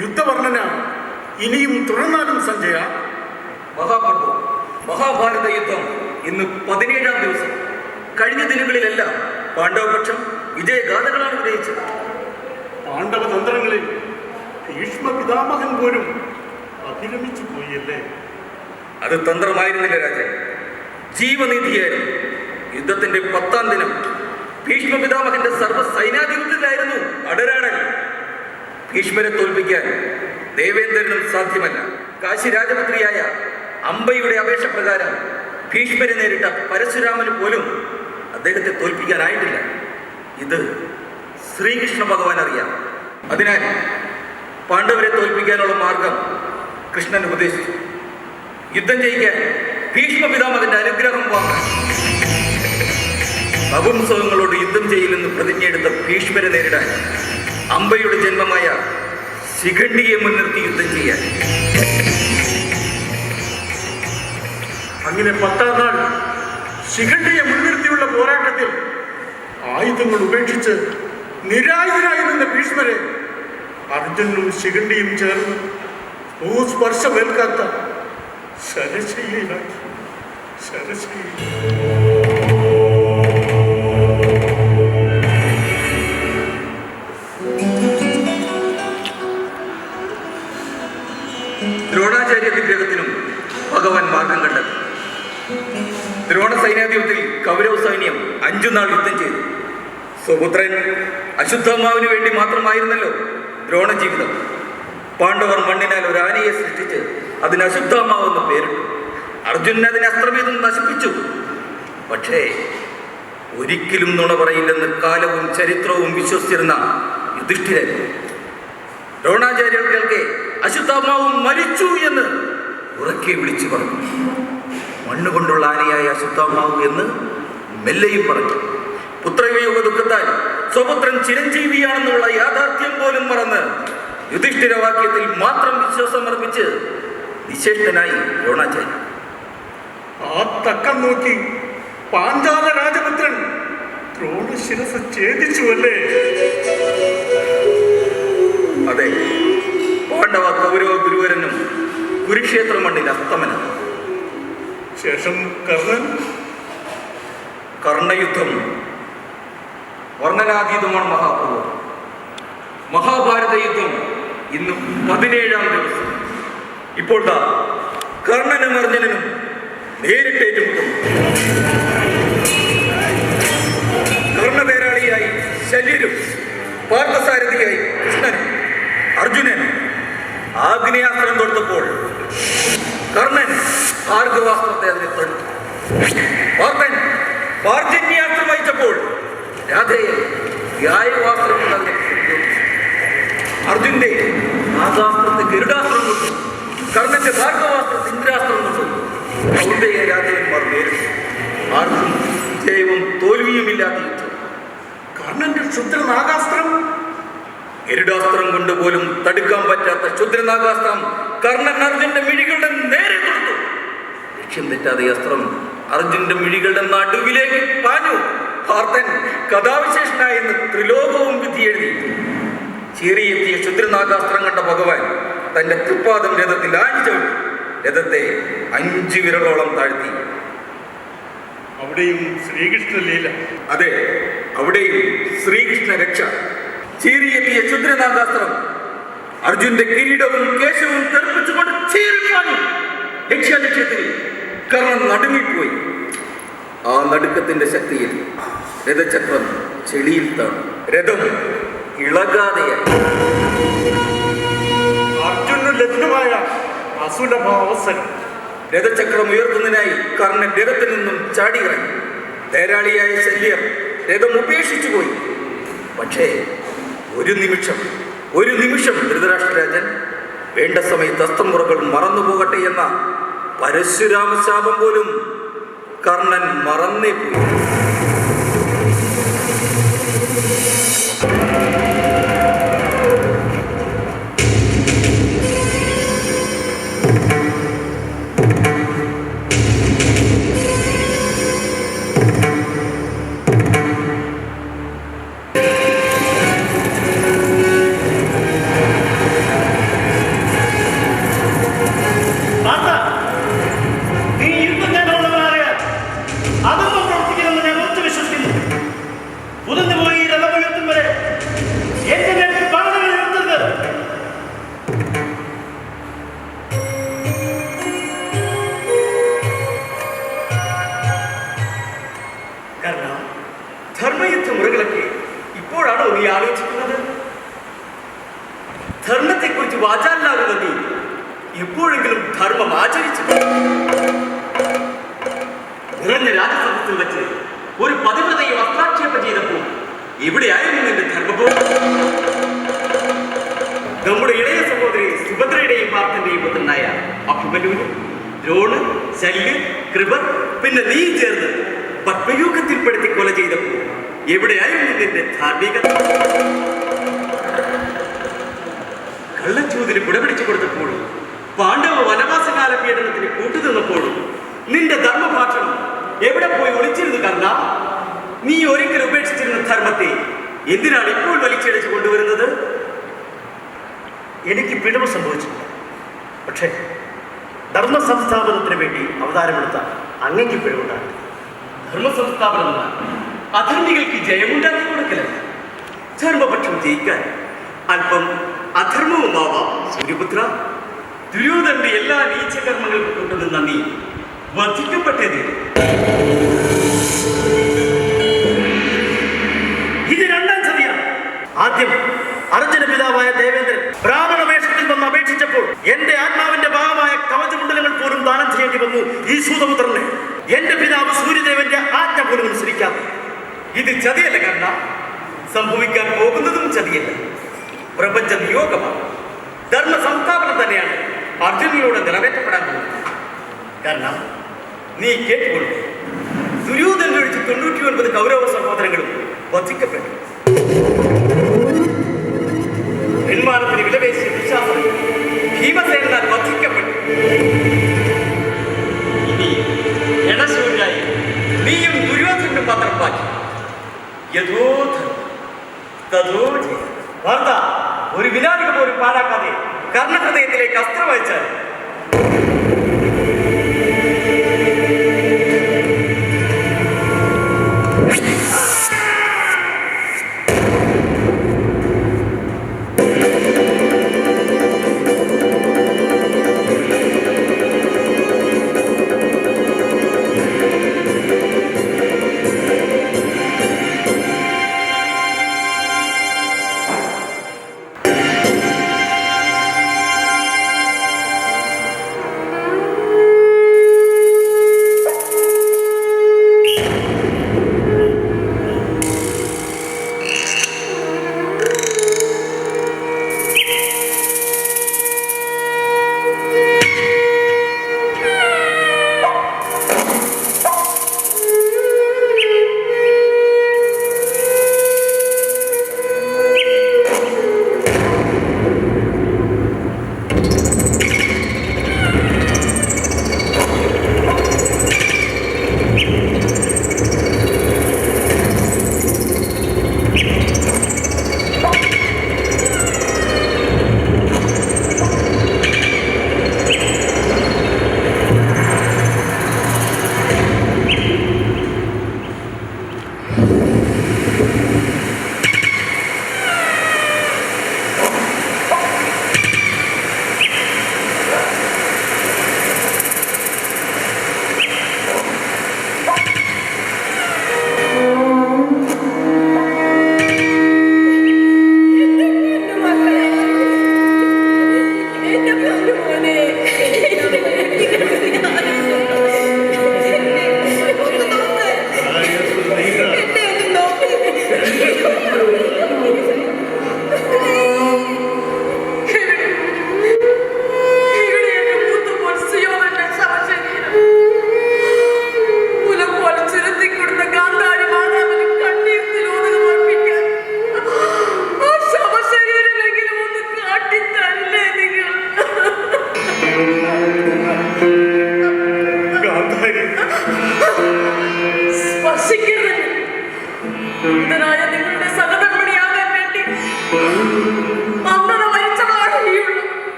യുദ്ധവർണ്ണന ഇനിയും തുടർന്നാലും സഞ്ജയ. മഹാപ്രഭു, മഹാഭാരത യുദ്ധം ഇന്ന് 17ാം ദിവസം. കഴിഞ്ഞ ദിനങ്ങളിലെല്ലാം പാണ്ഡവപക്ഷം വിജയഗാഥകളാണ് വിജയിച്ചത്. പാണ്ഡവതന്ത്രങ്ങളിൽ ഭീഷ്മ പിതാമഹൻ പോലും അഭിരമിച്ചു പോയല്ലേ? അത് തന്ത്രമായിരുന്നില്ല രാജൻ, ജീവനീതിയായിരുന്നു. യുദ്ധത്തിന്റെ 10ാം ദിനം ഭീഷ്മ പിതാമഹന്റെ സർവ്വ സൈന്യാധിപത്യത്തിലായിരുന്നു അടരാടൻ. ഭീഷ്മരെ തോൽപ്പിക്കാൻ ദേവേന്ദ്രനും സാധ്യമല്ല. കാശി രാജപുത്രിയായ അംബയുടെ അപേക്ഷ പ്രകാരം ഭീഷ്മരെ നേരിട്ട പരശുരാമന് പോലും അദ്ദേഹത്തെ തോൽപ്പിക്കാനായിട്ടില്ല. ഇത് ശ്രീകൃഷ്ണ ഭഗവാൻ അറിയാം. അതിനാൽ പാണ്ഡവരെ തോൽപ്പിക്കാനുള്ള മാർഗം കൃഷ്ണൻ ഉപദേശിച്ചു. യുദ്ധം ജയിക്കാൻ ഭീഷ്മ പിതാമഹന്റെ അനുഗ്രഹം വാങ്ങാൻ. നപുംസകങ്ങളോട് യുദ്ധം ചെയ്യില്ലെന്ന് പ്രതിജ്ഞയെടുത്ത ഭീഷ്മരെ നേരിടാൻ അംബയുടെ ജന്മമായ ശിഖണ്ഡിയെ മുൻനിർത്തി യുദ്ധം ചെയ്യാൻ. അങ്ങനെ 10ാം നാൾ ശിഖണ്ഡിയെ മുൻനിർത്തിയുള്ള പോരാട്ടത്തിൽ ആയുധങ്ങൾ ഉപേക്ഷിച്ച് നിരായുധനായി നിന്ന ഭീഷ്മരെ അർജുനും ശിഖണ്ഡിയും ചേർന്ന് ഭൂസ്പർശമേൽക്കാത്ത ശരശയ്യയിലാക്കി. ദ്രോണാചാര്യ വിഗ്രഹത്തിനും ഭഗവാൻ മാർഗം കണ്ടെത്തി. ദ്രോണ സൈന്യാധിപത്തിൽ കൗരവ സൈന്യം 5 നാൾ യുദ്ധം ചെയ്തു. സുപുത്രൻ അശ്വത്ഥാമാവിന് വേണ്ടി മാത്രമായിരുന്നല്ലോ ദ്രോണ ജീവിതം. പാണ്ഡവർ മണ്ണിനാൽ ഒരു ആനയെ സൃഷ്ടിച്ച് അതിന് അശ്വത്ഥാമാവെന്ന് പേരിട്ടു. അർജുനൻ അതിനെ അസ്ത്രവേദം നശിപ്പിച്ചു. പക്ഷേ ഒരിക്കലും നുണ പറയില്ലെന്ന് കാലവും ചരിത്രവും വിശ്വസിച്ചിരുന്ന യുധിഷ്ഠിരൻ ദ്രോണാചാര്യർ കേൾക്കെ അശ്വത്ഥാമാവും മരിച്ചു എന്ന് ഉറക്കെ വിളിച്ചു പറഞ്ഞു. മണ്ണുകൊണ്ടുള്ള ആനയായ അശ്വത്ഥാമാവ് എന്ന് മെല്ലെയും പറഞ്ഞു. പുത്രവിയോഗ ദുഃഖത്താൽ സ്വപുത്രൻ ചിരഞ്ജീവിയാണെന്നുള്ള യാഥാർത്ഥ്യം പോലും മറന്ന് യുധിഷ്ഠിരവാക്യത്തിൽ മാത്രം വിശ്വാസം അർപ്പിച്ച് നിശേഷ്ടനായി ദ്രോണാചാര്യൻ. ആ തക്കം നോക്കി പാഞ്ചാല രാജപുത്രൻ ദ്രോണശിരസ് ഛേദിച്ചുവല്ലേ? അതെ, പാണ്ഡവ കൗരവ ഗുരുവരനും കുരുക്ഷേത്ര മണ്ണിൽ അസ്തമനം. ശേഷം കർണയുദ്ധം വർണ്ണനാതീതമാണ് മഹാപ്രഭു. മഹാഭാരത യുദ്ധം ഇന്ന് 17ാം ദിവസം. ഇപ്പോൾ കർണനും അർജുനനും നേരിട്ടേറ്റുമുട്ടുന്നു. കർണതേരാളിയായി ശല്യരും പാർത്ഥസാരഥിയായി കൃഷ്ണനും. അർജുനൻ ആഗ്നേയാസ്ത്രം തൊടുത്തപ്പോൾ കർണൻ ഭാർഗവാസ്ത്രത്തെ അതിനെ തടുത്തു. പാർത്ഥൻ പാർജന്യാസ്ത്രം വഹിച്ചപ്പോൾ രാധയെ വ്യായവാസ്ത്രം കൊണ്ട് അതിനെ പ്രതിരോധിച്ചു. അർജുന്റെ ആകാസ്ത്രത്തെ ഗരുഡാസ്ത്രം കൊണ്ടു, കർണന്റെ ഭാർഗവാസ്ത്രത്തെ ഇന്ദ്രാസ്ത്രം കൊണ്ടു കൗന്ദയ രാജവന്മാർ നേരിട്ടു. ആർക്കും ജയവും തോൽവിയുമില്ലാത്ത യുദ്ധം. കർണന്റെ ക്ഷുദ്രനാഗാസ്ത്രം, ഗരുഡാസ്ത്രം കൊണ്ട് പോലും തടുക്കാൻ പറ്റാത്ത ക്ഷുദ്രനാഗാസ്ത്രം കർണൻ അർജുന്റെ മിഴികളുടെ നേരെ കൊടുത്തു. ലക്ഷ്യം തെറ്റാതെ അസ്ത്രം അർജുന്റെ മിഴികളുടെ നടുവിലേക്ക് പാഞ്ഞു. പാർത്ഥൻ കഥാവിശേഷനായെന്ന് ത്രിലോകവും വിധി എഴുതി. ചീറിയെത്തിയ ക്ഷുദ്രനാഗാസ്ത്രം കണ്ട ഭഗവാൻ തന്റെ തൃപ്പാദം രഥത്തിൽ ആഞ്ഞുചവിട്ടി രഥത്തെ 5 വിരലോളം താഴ്ത്തി. അവിടെയും ശ്രീകൃഷ്ണ ലീല. അതെ, അവിടെയും ശ്രീകൃഷ്ണ രക്ഷ. ചീറിയെത്തിയ ക്ഷുദ്രനാഗാസ്ത്രം അർജുന്റെ കിരീടവും കേശവും തെറിപ്പിച്ചുകൊണ്ട് ചീറിപ്പാഞ്ഞു. ലക്ഷ്യത്തിൽ കർണൻ നടുങ്ങിപ്പോയി. ആ നടുക്കത്തിന്റെ ശക്തിയിൽ രഥചക്രം ചെളിയിൽ താണു. രഥം ഇളകാതെയായി. അർജുനു ലഭ്യമായ അസുലഭ അവസരം. രഥചക്രം ഉയർത്തുന്നതിനായി കർണൻ രഥത്തിൽ നിന്നും ചാടിയിറങ്ങി. തേരാളിയായ ശല്യർ രഥം ഉപേക്ഷിച്ചു പോയി. പക്ഷേ ഒരു നിമിഷം ധൃതരാഷ്ട്രരാജൻ വേണ്ട സമയത്ത് അസ്ത്രമുറകൾ മറന്നുപോകട്ടെ എന്ന പരശുരാമശാപം പോലും കർണൻ മറന്നേ പോയി. ധർമ്മത്തെക്കുറിച്ച് വാചാലനാകുന്ന നീ എപ്പോഴെങ്കിലും ധർമ്മം ആചരിച്ചു? നിറഞ്ഞ രാജസദസ്സിൽ വെച്ച് ഒരു പതിവ്രതയെ വസ്ത്രാക്ഷേപം ചെയ്തപ്പോൾ എവിടെയായിരുന്നു നിന്റെ ധർമ്മബോധം? നമ്മുടെ ഇളയ സഹോദരി സുഭദ്രയുടെയും പാർത്ഥന്റെയും പുത്രനായ അഭിമന്യുവിന് ദ്രോണ്, ശല്യ, കൃപ, പിന്നെ നീ ചേർന്ന് പത്മയൂഖത്തിൽപ്പെടുത്തി കൊല ചെയ്തപ്പോൾ എവിടെയായിരുന്നു നിന്റെ ധാർമ്മികത? കള്ളച്ചൂതിന് കുടപിടിച്ചു കൊടുത്തപ്പോഴും പാണ്ഡവ വനവാസകാല പീഡനത്തിന് കൂട്ടുനിന്നപ്പോഴും നിന്റെ ധർമ്മഭാഷണം എവിടെ പോയി ഒളിച്ചിരുന്നു? കർണ, നീ ഒരിക്കൽ ഉപേക്ഷിച്ചിരുന്ന ധർമ്മത്തെ എന്തിനാണ് ഇപ്പോൾ വലിച്ചിഴച്ചു കൊണ്ടുവരുന്നത്? എനിക്ക് പിഴവ് സംഭവിച്ചില്ല. പക്ഷേ ധർമ്മ സംസ്ഥാപനത്തിന് വേണ്ടി അവതാരമെടുത്ത അങ്ങയ്ക്ക് പിഴവുണ്ടാക്കി. ധർമ്മ സംസ്ഥാപനം എന്നാൽ അധർമ്മികൾക്ക് ജയമുണ്ടാക്കി കൊടുക്കലല്ല, ധർമ്മപക്ഷം ജയിക്കാൻ അല്പം അധർമ്മവുമാവാം. സൂര്യപുത്ര, ദുര്യോധന്റെ എല്ലാ നീചകർമ്മങ്ങൾക്കും കൊണ്ടുനിന്ന നീ വധിക്കപ്പെട്ടത്. ഇത് രണ്ടാം ചതിയാണ്. ആദ്യം അർജുന പിതാവായ ദേവേന്ദ്രൻ ബ്രാഹ്മണ വേഷത്തിൽ വന്ന് അപേക്ഷിച്ചപ്പോൾ എന്റെ ആത്മാവിന്റെ ഭാഗമായ കവചകുണ്ടലങ്ങൾ പോലും ദാനം ചെയ്യേണ്ടി വന്നു ഈ സൂതപുത്രന്. എന്റെ പിതാവ് സൂര്യദേവന്റെ ആജ്ഞ പോലും അനുസരിക്കാതെ. ഇത് ചതിയല്ല കർണ, സംഭവിക്കാൻ പോകുന്നതും ചതിയല്ല, പ്രപഞ്ച നിയോഗമാണ്. ധർമ്മ സംസ്ഥാപനം തന്നെയാണ് അർജുനനിലൂടെ നിറവേറ്റപ്പെടാൻ പോകുന്നത്. കാരണം നീ കേട്ടുകൊള്ളു, ദുര്യോധനൻ ഒഴിച്ച് 99 കൗരവ സഹോദരങ്ങളും വധിക്കപ്പെട്ടു. പിന്മാനത്തിന് വിലപേശിയ ദുശാസനൻ ഭീമസേനാൽ വധിക്കപ്പെട്ടു. ഇനി എണശൂരായി നീയും ദുര്യോധനും മാത്രം ബാക്കി. വാർത്ത ഒരു വിനാടിക പോലും പാഴാക്കാതെ കർണഹൃദയത്തിലേക്ക് അസ്ത്രം അയച്ചാൽ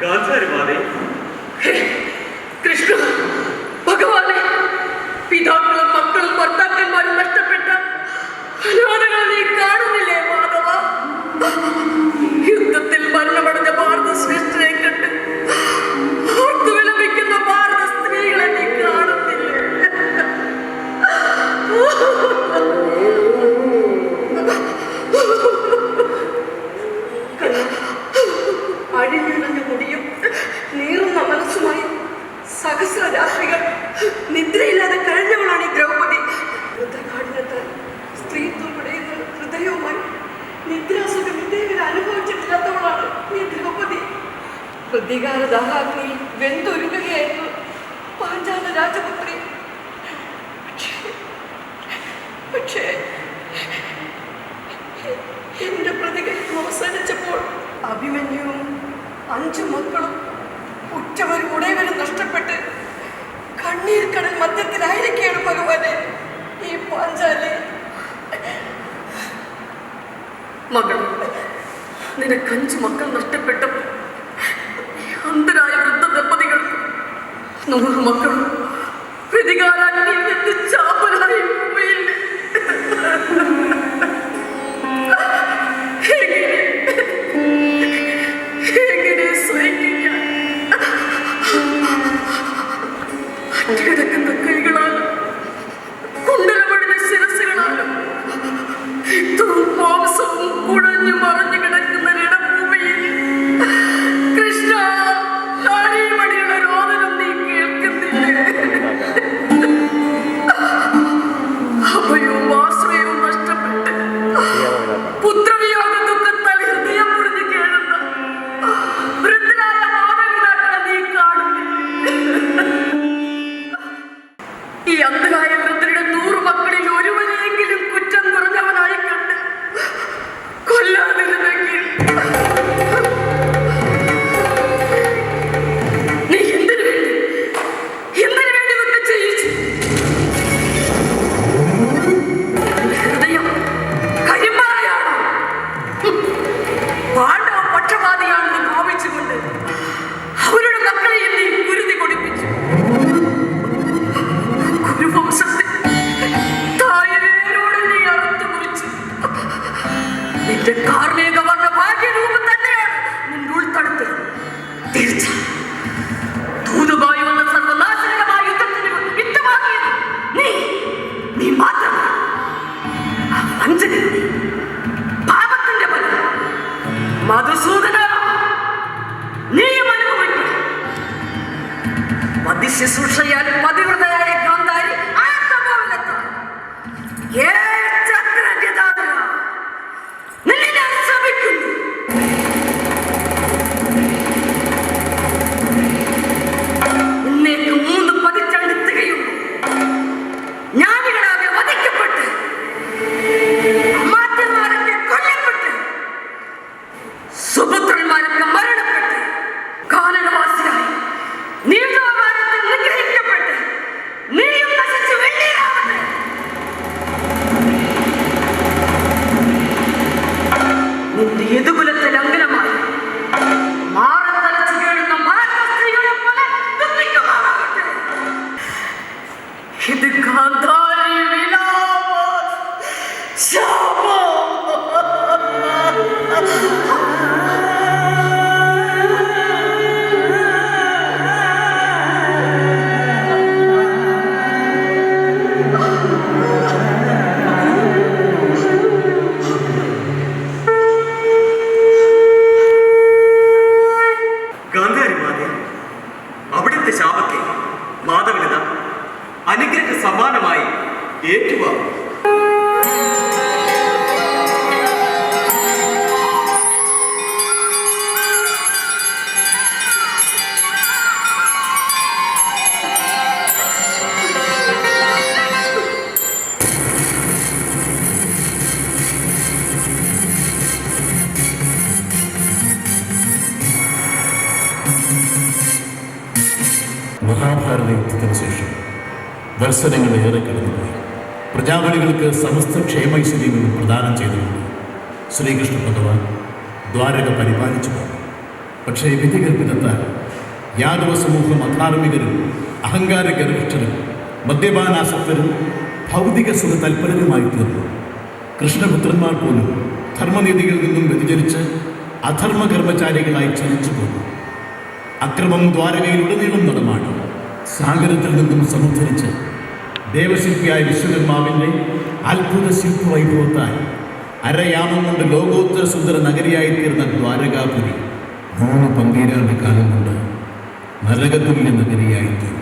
ഗാന്ധാരിമാതേ, കൃഷ്ണ ഭഗവാനെ, പിതാക്കളും മക്കളും ഭർത്താക്കന്മാരും നഷ്ടപ്പെട്ട അനാഥകളെ നീ കാണുന്നില്ലേ മാധവ? യുദ്ധത്തിൽ മരണമടഞ്ഞ ഭാരത ശ്രേഷ്ഠനെ കണ്ട് ഓർത്തു വിലപിക്കുന്ന ഭാരത സ്ത്രീകളെ നീ കാണുന്നില്ലേ? അഴിഞ്ഞുണഞ്ഞ മുടിയും നീറുന്ന മനസ്സുമായി സഹസ്ര രാത്രികൾ നിദ്രയില്ലാതെ കഴിഞ്ഞവളാണ് ഈ ദ്രൗപദി. യുദ്ധകാഠിനത്താൽ സ്ത്രീത്വം പിടയുന്ന ഹൃദയവുമായി നിദ്രാസുഖം ഇതേവരെ അനുഭവിച്ചിട്ടില്ലാത്തവളാണ് ഈ ദ്രൗപദി. പ്രതികാരദാഹാഗ്നിയിൽ വെന്തൊരുകയായിരുന്നു പാഞ്ചാല രാജപുത്രി. പക്ഷേ എന്റെ പ്രതികരണം അവസാനിച്ചപ്പോൾ അഭിമന്യുവും 5 മക്കളും ഉറ്റവരും ഉടയവരും നഷ്ടപ്പെട്ട് കണ്ണീർ കടൽ മധ്യത്തിലായിരിക്കുകയാണ് ഭഗവാനെ ഈ പാഞ്ചാലി. മകൾ, നിനക്ക് 5 മക്കൾ നഷ്ടപ്പെട്ടപ്പോൾ അന്ധരായ വൃദ്ധ ദമ്പതികൾക്ക് 100 മക്കളും പ്രതികാരാഗ്നിയിൽ വെച്ച് ചാപ്പലായി പോയില്ലേ? എങ്ങനെ സഹിക്കാൻ? കിടക്കുന്ന കൈകളാലും കുണ്ടലമണിഞ്ഞ ശിരസുകളാലും രക്തവും മാംസവും കുഴഞ്ഞു മറഞ്ഞു കിടക്കുന്ന രണഭൂമിയിൽ കൃഷ്ണ, നാരീമണിയുടെ രോദനം നീ കേൾക്കുന്നില്ലേ? അഭയവും ആശ്രയവും നഷ്ടപ്പെട്ട് പുത്രവിയോഗ ദുഃഖത്താൽ ഹൃദയം മുറിഞ്ഞു കേഴുന്ന വൃദ്ധരായ മാതാപിതാക്കളെ നീ കാണുന്നില്ലേ? ഈ അന്ധരായ വൃദ്ധരുടെ 100 മക്കളിൽ ഒരുവരെയെങ്കിലും കുറ്റം കുറഞ്ഞവനായി കണ്ട് കൊല്ലാതിരുന്നെങ്കിൽ നീ എന്തിനു വേണ്ടി ഇതൊക്കെ ചെയ്യിച്ചു? ഹൃദയം കരിമ്പാറയാണോ? പാണ്ഡവ പക്ഷപാതിയാണെന്ന് ഭാവിച്ചുകൊണ്ട് അവരുടെ മക്കളെ നീ കുരുതി കൊടുപ്പിച്ചു. കുരുവംശത്തെ തായവേരോട് നീ അറുത്തു കുറിച്ചു. നിന്റെ കാർമേക വർണ്ണ ഭാഗ്യരൂപം തന്നെയാണ് നിന്റെ ഉൾത്തടത്ത് തീർച്ച. ദൂതുമായി വന്ന സർവനാശകരമായ യുദ്ധത്തിന് വിട്ടുമാറിയത് നീ മാത്രമാണ്. വഞ്ചകരുടെ പാപത്തിന്റെ ഫലം മധുസൂദന നീയും അനുഭവിക്കും. മതിശുശ്രൂഷയാൽ പതിവ്രതയായ ഗാന്ധാരി ആത്മബോധത്താൽ നിന്നെ ഞാൻ ശ്രമിക്കുന്നു. ഇന്നേക്ക് 3 പതിറ്റാണ്ട് തികയുന്നു. ജ്ഞാനികളാകെ വധിക്കപ്പെട്ട് മാത്യന്മാരൊക്കെ കൊല്ലപ്പെട്ട് സുപുത്രന്മാരൊക്കെ മരണപ്പെട്ട് കാനനവാസിയായി നീണ്ടവാരത്തിൽ നിഗ്രഹിക്കപ്പെട്ട് നീയും നശിച്ച് വെണ്ണീരാവട്ടെ. നിന്റെ യദുകുലത്തെ ലംഘനമായി മാറത്തലച്ചു കേഴുന്ന ഭാരത സ്ത്രീകളെ പോലെ ദുഃഖിക്കുമാറാകട്ടെ. ഇത് ഗാന്ധാരി വിലാപം ശാപം. ഗാന്ധാരിമാതേ, അവിടുത്തെ ശാപത്തെ മാധവനിത അനുഗ്രഹ സമ്മാനമായി ഏറ്റുവാങ്ങും. മഹാഭാരത യുദ്ധത്തിന് ശേഷം ദർശനങ്ങൾ ഏറെ കടന്നുപോയി. പ്രജാപതികൾക്ക് സമസ്ത ക്ഷേമൈശ്വര്യങ്ങളും പ്രദാനം ചെയ്തുകൊണ്ട് ശ്രീകൃഷ്ണ ഭഗവാൻ ദ്വാരക പരിപാലിച്ചു പോയി. പക്ഷേ വിധികൽപ്പിതത്താൽ യാദവ സമൂഹം അധാർമികരും അഹങ്കാര ഗർഭിഷ്ഠരും മദ്യപാനാസക്തരും ഭൗതിക സുഖ തൽപരരുമായി തീർന്നു. കൃഷ്ണപുത്രന്മാർ പോലും ധർമ്മനീതികളിൽ നിന്നും വ്യതിചരിച്ച് അധർമ്മകർമ്മചാരികളായി ചലിച്ചു പോകും. അക്രമം ദ്വാരകയിലുടനീളം നടമാടി സാഗരത്തിൽ നിന്നും സമുദ്ധരിച്ച് ദേവശില്പിയായ വിശ്വകർമാവിൻ്റെ അത്ഭുത ശില്പവൈഭവത്താൽ അരയാമം കൊണ്ട് ലോകോത്തര സുന്ദര നഗരിയായിത്തീർന്ന ദ്വാരകാപുരി 3 പന്തീരാണ്ട് കാലം കൊണ്ട് നരകതുല്യ നഗരിയായിത്തീർന്നു.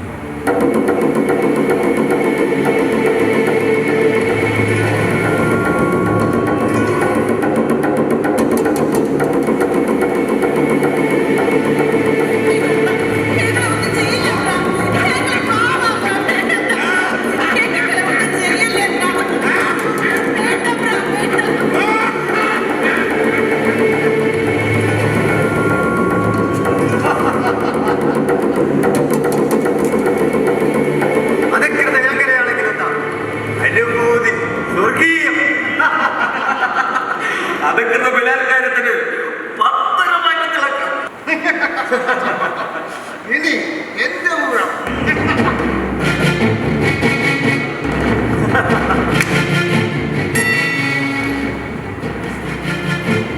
അതൊക്കെ ബലാത്കാരത്തിന് ഇനി എന്റെ ഊഴം.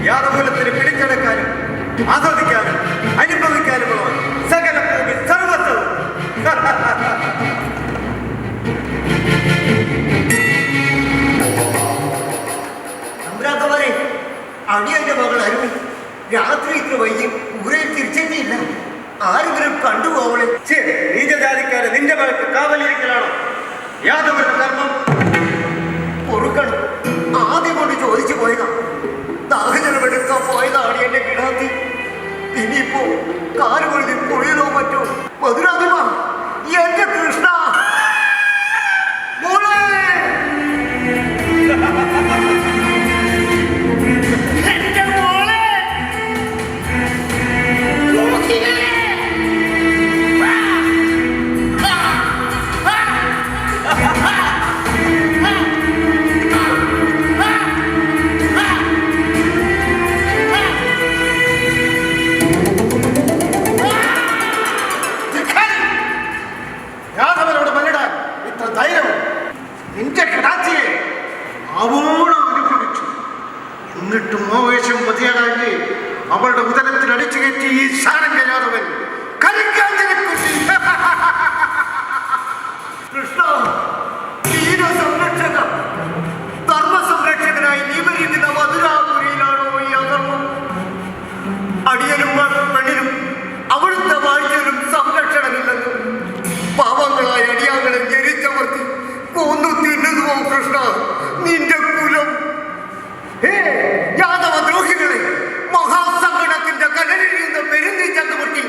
യാദവകുലത്തിന് പിടിച്ചെടുക്കാനും ആസ്വദിക്കാനും അനുഭവിക്കാനുമുള്ള സകല ഭൂമി സർവസ്വവും തമ്പുരാക്കന്മാരെ, അടിയന്റെ മകൾ അരുമി രാത്രി ഇത്ര വൈകി ഊരയിൽ തിരിച്ചെത്തിയില്ല. ആരെങ്കിലും കണ്ടുപോകണേ. നീചജാതിക്കാരെ നിന്റെ മകൾക്ക് കാവലിരിക്കലാണോ യാദവ കർമ്മം? പൊറുക്കണം. ആദ്യം കൊണ്ട് ചോദിച്ചു പോയതാ. ദാഹജലമെടുക്കാൻ പോയതാണ് എന്റെ കിടാത്തി. ഇനിയിപ്പോ കാലുകൊഴുതി പൊഴിയലോ മറ്റോ. മധുരാധിമ, എന്റെ കൃഷ്ണ മോളെ. എന്റെ മോളെ. യാദവനോട് മല്ലിടാൻ ഇത്ര ധൈര്യം നിന്റെ കിടാച്ചിയെ അവോളം അനുഭവിച്ചു. എന്നിട്ടും ആവേശം മതിയാകാഞ്ഞ് അവളുടെ ഉദരത്തിൽ അടിച്ചു കയറ്റി ഈ ശാരംഗ യാദവൻ കൃഷ്ണ, ധീര സംരക്ഷക, ധർമ്മ സംരക്ഷകനായി നീ ഭരിക്കുന്ന മധുരാപുരിയിലാണോ ഈ അധർമ്മം? അടിയനും പെണ്ണിനും അവിടുത്തെ വാഴ്ചയിലും സംരക്ഷണമില്ലെന്നും പാവങ്ങളായ അടിയാങ്ങളെ ജനിച്ചമർത്തി കൊന്നു തിന്നുന്നുവോ കൃഷ്ണ നിന്റെ കുലം? യാദവ ദ്രോഹികളെ, മഹാസങ്കടത്തിന്റെ കടലിരിക്കുന്ന പെരുന്തി ചക്രവർത്തി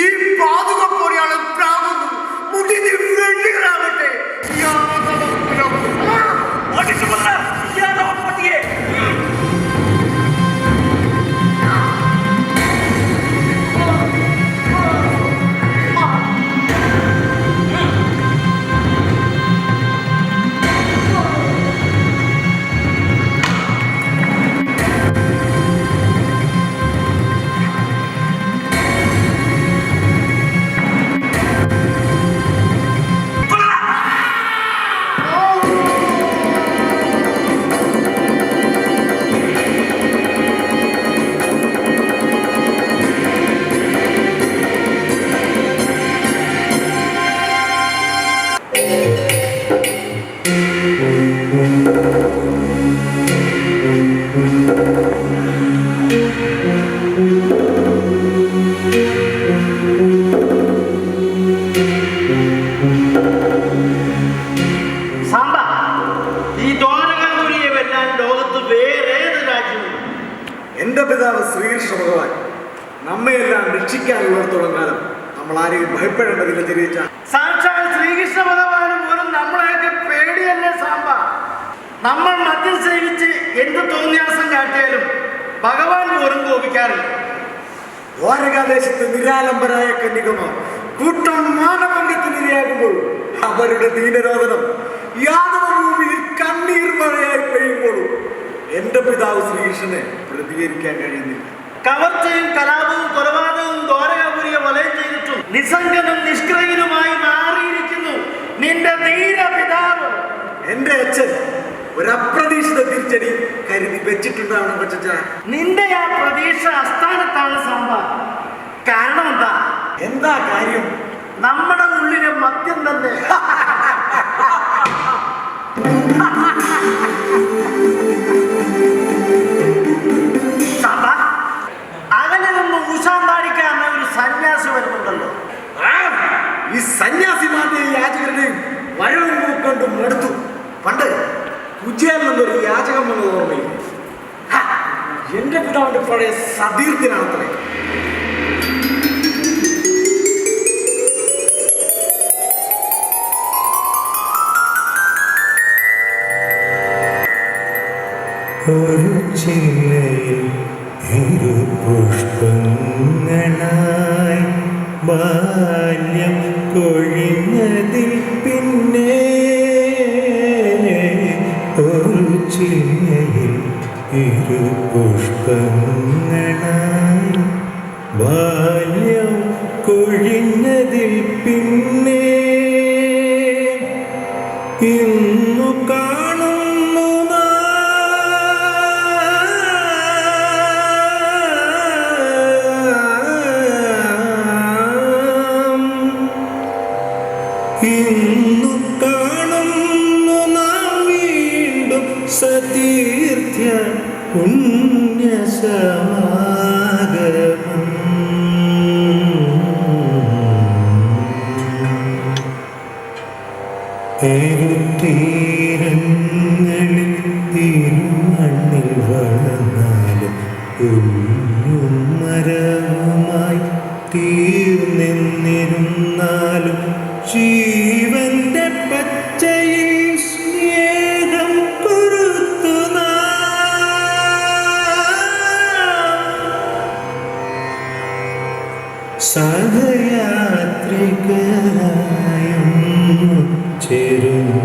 ഈ പാതുകപ്പോടെയാണ് പ്രാവുന്നു. മുടിഞ്ഞ് വെള്ളികളാവട്ടെ യാദവ കുലം. സാമ്പ, ഈ ദ്വാരകാപുരിയെ വെല്ലാൻ ലോകത്ത് വേറേത് രാജ്യമുണ്ട്? എന്റെ പിതാവ് ശ്രീകൃഷ്ണ ഭഗവാൻ നമ്മയെല്ലാം രക്ഷിക്കാനുള്ളിടത്തോളം കാലം നമ്മൾ ആരെയും ഭയപ്പെടേണ്ടതില്ല. തിരിച്ച സാക്ഷാൽ ശ്രീകൃഷ്ണ ഭഗവാനും പോലും നമ്മളെയൊക്കെ പേടിയല്ലേ സാമ്പ? നമ്മൾ മദ്യം സേവിച്ച് എന്ത് തോന്നിയാസം കാട്ടിയാലും ഭഗവാൻ പോലും കോപിക്കാറില്ല. ദ്വാരകാദേശത്ത് നിരാലംബരായ കന്യകമാർ കൂട്ടം മാനഭംഗത്തിനിരയാകുമ്പോൾ അവരുടെ ദീനരോധനം യാദവ ഭൂമിയിൽ കണ്ണീർ മഴയായി പെയ്യുമ്പോഴും എന്റെ പിതാവ് ശ്രീകൃഷ്ണനെ പ്രതികരിക്കാൻ കഴിയുന്നില്ല. കവർച്ചയും കലാപവും കൊലപാതകവും ഘോരകാപുരിയെ വലയം ചെയ്തിട്ടും നിസ്സംഗനും നിഷ്ക്രിയനുമായി മാറിയിരിക്കുന്നു നിന്റെ ധീര പിതാവ്. എന്റെ അച്ഛൻ ഒരു അപ്രതീക്ഷിത തിരിച്ചടി കരുതി വെച്ചിട്ടുണ്ടാവണം കൊച്ചച്ച. നിന്റെ ആ പ്രതീക്ഷ അസ്ഥാനത്താണ് സംഭ. കാരണം എന്താ? എന്താ കാര്യം? നമ്മുടെ ഉള്ളിലെ മദ്യം തന്നെ. സംഭ, അകലെ നിന്ന് ഊശാന്താടിക്കാരന ഒരു സന്യാസി വരുന്നുണ്ടല്ലോ. ഈ സന്യാസിമാരുടെയും യാചകരുടെയും വരവും നോക്കൊണ്ടും എടുത്തു. പണ്ട് കുജിയാൽ നിന്നൊരു യാചകം വന്നത് ഓർമ്മയില്ല. എന്റെ പിതാവിന്റെ പഴയ സതീർത്ഥനാണത്രേ. ഒരു ചില്ലയിൽ ഇരു പുഷ്പങ്ങളായി ബാല്യം കൊഴിഞ്ഞതിൽ പിന്നെ ഒരു ചില്ലയിൽ ഇരു പുഷ്പങ്ങളായി ബാല്യം കൊഴിഞ്ഞതിൽ പിന്നെ ഇന്നു കാണുന്നു ഇന്നു കാണുന്നു നാം വീണ്ടും സതീർത്ഥ്യ പുണ്യസമാഗമം. തീരങ്ങളിൽ തിരുമണ്ണിൽ വളർന്നാലും ഉള്ളും മരവുമായി തീർന്നിരുന്നാലും ജീവന്റെ പച്ചയിൽ സ്നേഹം കൊടുത്തു സഹയാത്രികരായും ചേരുന്നു.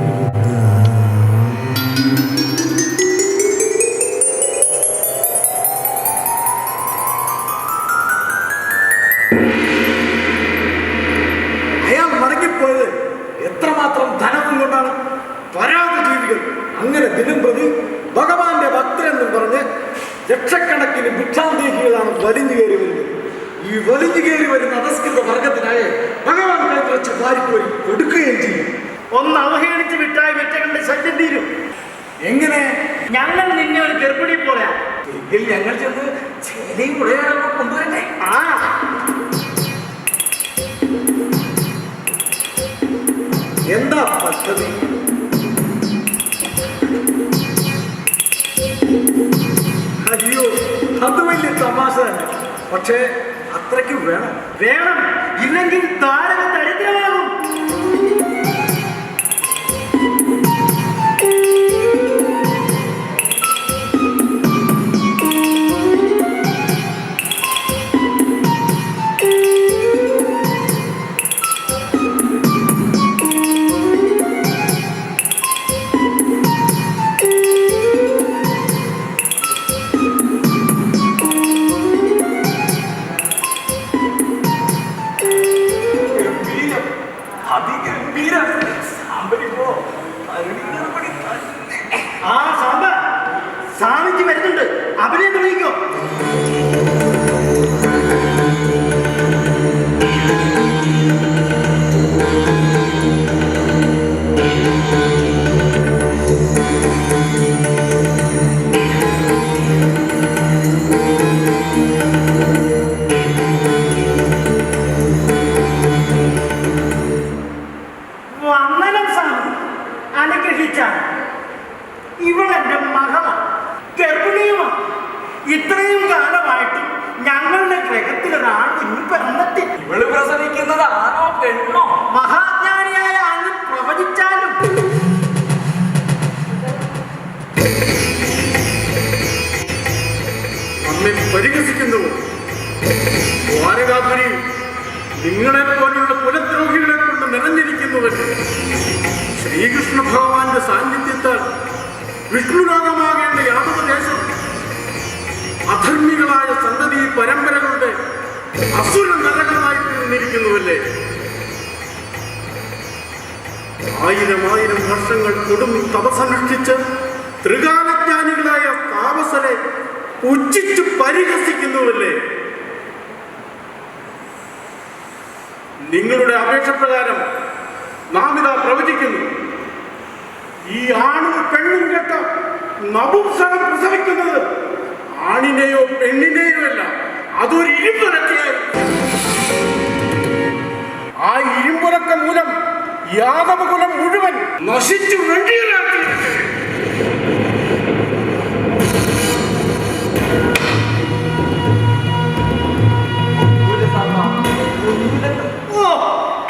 അയാൾ മടങ്ങിപ്പോയത് എത്രമാത്രം ധനവും കൊണ്ടാണ്. പരാതി ജീവികൾ അങ്ങനെ ദിനം പ്രതി ഭഗവാന്റെ ഭക്തരെന്നും പറഞ്ഞ് ലക്ഷക്കണക്കിന് ഭിക്ഷാന്തേഹികളാണ് വലിഞ്ഞു കയറി വരുന്നത്. ഈ വലിഞ്ഞു കയറി വരുന്ന അധസ്കൃത വർഗത്തിനായി ഭഗവാൻ കൈവച്ച് വാരിപ്പോയി കൊടുക്കുകയും ചെയ്യും. ഒന്ന് അവഹേളിച്ച് വിട്ടായി വെറ്റകളുടെ ശല്യം തീരും. എങ്ങനെ? ഞങ്ങൾ നിന്നെ ഒരു ഗർഭിണി പോലെ. എങ്കിൽ ഞങ്ങൾ ചെന്ന് ചേനയും ഉടയാളൊക്കെ കൊണ്ടുവരണ്ടേ? ആ എന്താ പദ്ധതി? അയ്യോ, അത് വലിയ തമാശ തന്നെ. പക്ഷേ അത്രയ്ക്ക് വേണം. വേണം, ഇല്ലെങ്കിൽ താരക ദരിദ്രമാകും. ആ സാമ്പ സ്വാമിക്ക് വരുന്നുണ്ട്, അവരെ വിളിക്കോ. വന്ദനം സ്വാമി, അനുഗ്രഹിച്ചാണ്. ഇവളെന്റെ മകളാണ്, ഗർഭിണിയുമാണ്. ഇത്രയും കാലമായിട്ടും ഞങ്ങളുടെ ഗ്രഹത്തിലൊരാൾ കുഞ്ഞു പിറന്നിട്ട്. ഇവള് പ്രസവിക്കുന്നത് ആണോ പെണ്ണോ? മഹാജ്ഞാനിയായ അങ്ങ് പ്രവചിച്ചാലും നമ്മെ പരിഹസിക്കുന്നുവോ? ദ്വാരകാപുരി നിങ്ങളെ പോലെയുള്ള കുലദ്രോഹികളെ കൊണ്ട് നിറഞ്ഞിരിക്കുന്നുവല്ലോ. ശ്രീകൃഷ്ണ ഭഗവാന്റെ സാന്നിധ്യത്താൽ വിഷ്ണുലോകമാകേണ്ട യാദവ ദേശം അധർമ്മികളായ സന്തതിയെ പരമ്പരകളുടെ അസുര നരകമായി തീർന്നിരിക്കുന്നുവല്ലേ? ആയിരം വർഷങ്ങൾ കൊടും തപസനുഷ്ഠിച്ച് ത്രികാലജ്ഞാനികളായ താപസരെ പുച്ഛിച്ചു പരിഹസിക്കുന്നുവല്ലേ? നിങ്ങളുടെ അപേക്ഷ പ്രകാരം നാം ഇതാ പ്രവചിക്കുന്നു, ഈ ആണും പെണ്ണും കേട്ട നപുംസകം പ്രസവിക്കുന്നത് ആണിനെയോ പെണ്ണിനെയോ അല്ല, അതൊരു ഇരുമ്പുരക്കയായി. ആ ഇരുമ്പുരക്ക മൂലം യാദവകുലം മുഴുവൻ നശിച്ചു വെണ്ടിയിലാക്കി. ഓ,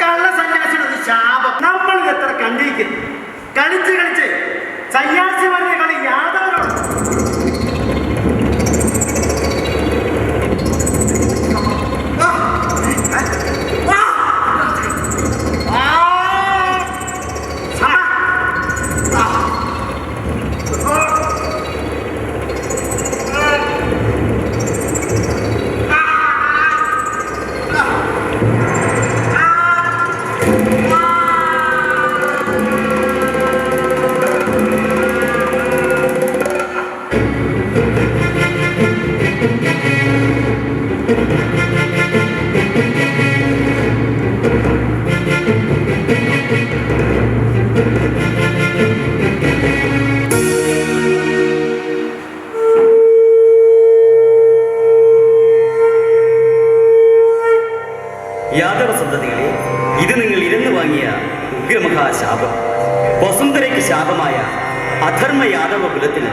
കള്ളസന്യാസിയുടെ ശാപം നമ്മൾ എത്ര കണ്ടിരിക്കുന്നു. കളിച്ച് സന്യാസി പറഞ്ഞ കളി യാദവരോട്. യാദവ സന്തതികളെ, ഇത് നിങ്ങൾ ഇരന്നു വാങ്ങിയ ഉഗ്രമഹാശാപം. വസുന്ധരയ്ക്ക് ശാപമായ അധർമ്മ യാദവ കുലത്തിന്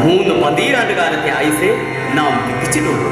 3 പതിറ്റാണ്ട് കാലത്തെ ആയുസേ നാം വിധിച്ചിട്ടുള്ളൂ.